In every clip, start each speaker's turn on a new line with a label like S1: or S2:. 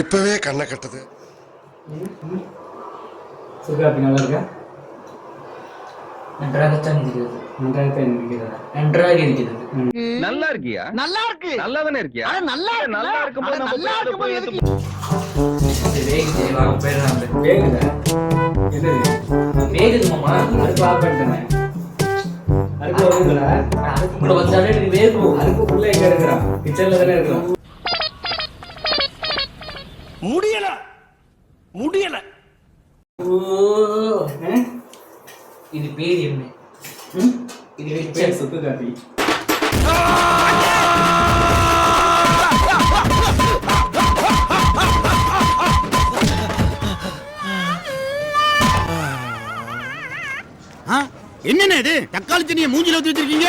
S1: இப்பவே கண்ணை கட்டுது.
S2: சுகாபி நல்லா இருக்கா?
S3: நன்றாகத்தான் இருக்கிறது. நன்றாக இருக்கிறது.
S4: நல்லா இருக்கியா? நல்லா இருக்கு. நல்லா தானே இருக்கியா? நல்லா இருக்கும்போது
S3: வேகுது மாமா.
S2: அதுக்கு ஆஃப் பண்ணிட்டேன். அதுக்கு வருதுல
S3: அதுக்குள்ள வந்தாலே எனக்கு வேகும்.
S2: அதுக்குள்ள எங்க இருக்கிறான்? கிச்சன்ல தானே இருக்கிறான்.
S1: முடியல.
S3: இது பேர் என்ன? இது
S2: பேர் சுக்கு காபி.
S5: என்னென்ன இது தக்காளி தண்ணியை மூஞ்சில ஊத்தி வச்சிருக்கீங்க?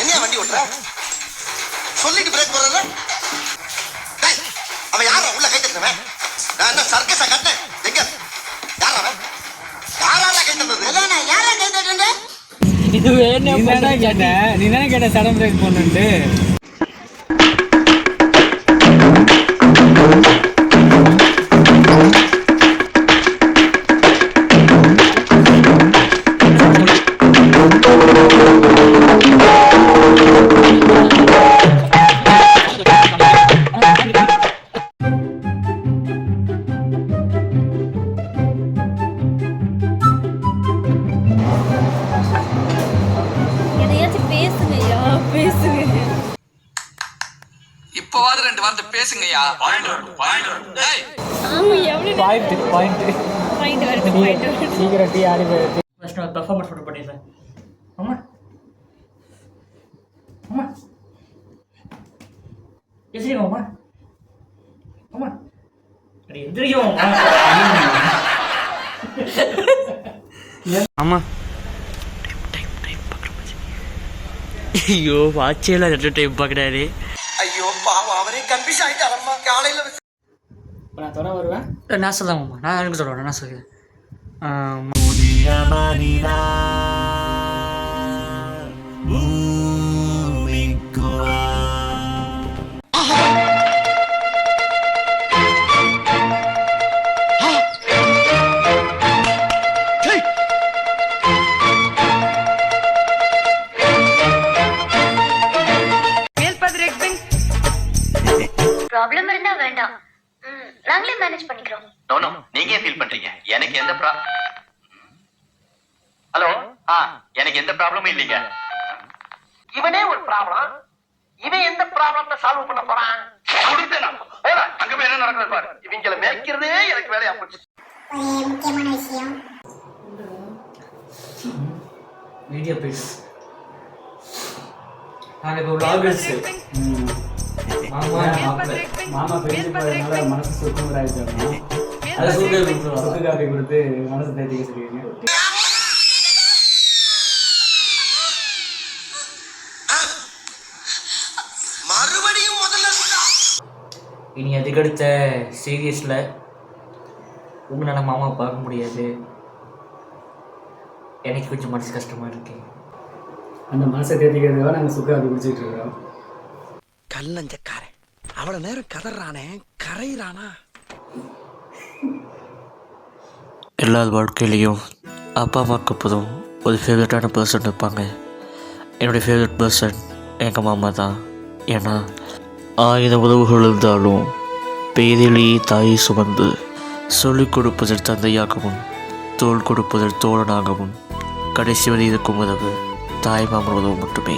S1: என்ன வண்டி ஓட்டுற? சொல்லிட்டு பிரேக் போடுற. அவன் யாரா உள்ள கை தட்டுறவன்? நான் என்ன சர்க்கஸா கட்டேன்? எங்க யாரா அவன்? யாரா கை தட்டுறது? அதானே யாரா கை தட்டுறது?
S2: இது வேணா நீ தானே கேட்ட சடன் பிரேக் போடணும்னு.
S4: இப்போவாது ரெண்டு வார்த்தை பேசுங்கய்யா.
S2: சீக்கிரம் டீ ஆடி போயிடுது.
S3: ஃபர்ஸ்ட் நான் பெர்ஃபார்மன்ஸ் போட்டு பண்ணிடுறேன். அம்மா அம்மா எந்திரிங்க அம்மா. அம்மா அடி எந்திரிங்க
S2: அம்மா.
S3: ஐயோ வாட்சியில் ரெண்டு டைம் பார்க்குறாரு.
S1: ஐயோ பாவம் அவரே கன்ஃபியூஸ் ஆயிட்டாரம்மா. காலையில
S2: நான் தொட வருவேன்.
S3: நான் சொல்லாமம்மா. நான் எனக்கு சொல்லுவேன். நான் சொல்லுவேன்.
S6: ப்ராப்ளம் இருந்தா வேண்டாம், நாங்களே மேனேஜ் பண்ணிக்கிறோம்.
S4: நோ நீங்க ஃபீல் பண்றீங்க. எனக்கு எந்த ஹலோ எனக்கு எந்த ப்ராப்ளமும் இல்லைங்க. இவனே ஒரு ப்ராப்ளம். இவன் எந்த ப்ராப்ளத்தை சால்வ் பண்ண போறான்? அங்க போய் என்ன நடக்குது பாரு. இவங்களை மேய்க்கிறதே எனக்கு வேலையா போச்சு.
S6: முக்கியமான விஷயம்
S3: வீடியோ பேசு. நான் இப்போ வ்ளாகர்ஸ்
S2: மாமா பிரிஞ்சு போறதுனால மனசு சுக்குமுறாயிட்டாங்க.
S3: அதை
S2: சுக்கு காப்பி கொடுத்து மனசு தேத்திக்க சொல்லிடுங்க.
S1: மறுபடியும் முதல்ல
S3: இனி அதுக்கடுத்த சீரியஸில் உங்களால் மாமா பார்க்க முடியாது. எனக்கு கொஞ்சம் மனசு கஷ்டமாக இருக்கு.
S2: அந்த மனசை தேத்திக்கிறதுக்காக நாங்கள் சுக்கு காப்பி குடிச்சிட்டு இருக்கிறோம்.
S1: கல்லஞ்சக்காரன் அவ்வளவு நேரம் கதறானே கரையிறானா?
S7: எல்லா வாழ்க்கையிலையும் அப்பா அம்மாவுக்கு எப்போதும் ஒரு ஃபேவரட்டான பர்சன் இருப்பாங்க. என்னுடைய ஃபேவரட் பர்சன் எங்கள் மாமா தான். ஏன்னா 1000 உறவுகள் இருந்தாலும் பேரிலேயே தாயை சுமந்து சொல்லிக் கொடுப்பதில் தந்தையாகவும் தோள் கொடுப்பதில் தோழனாகவும் கடைசி வரை இருக்கும் உறவு தாய் மாமன் உறவு மட்டுமே.